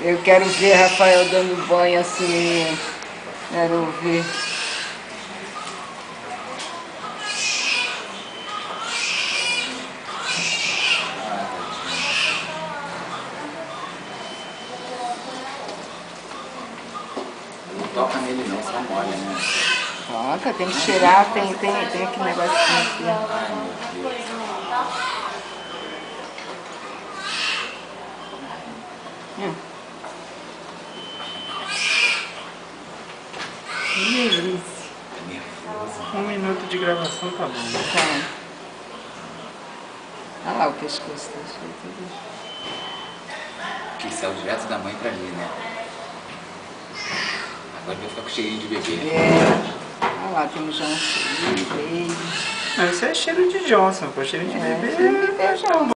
Eu quero ver Rafael dando banho assim. Quero ver. Não toca nele não, só molha, né? Toca, tem que cheirar, tem aquele negocinho aqui. Que delícia. Nervoso. 1 minuto de gravação tá bom. Tá. Olha lá o pescoço tá feito. Que saiu direto da mãe pra ali, né? Agora vai ficar com cheirinho de bebê. Olha lá, tem o Johnson, baby. Não, isso é cheiro de Johnson, pô. Cheiro de bebê. Cheiro de bebê, Johnson.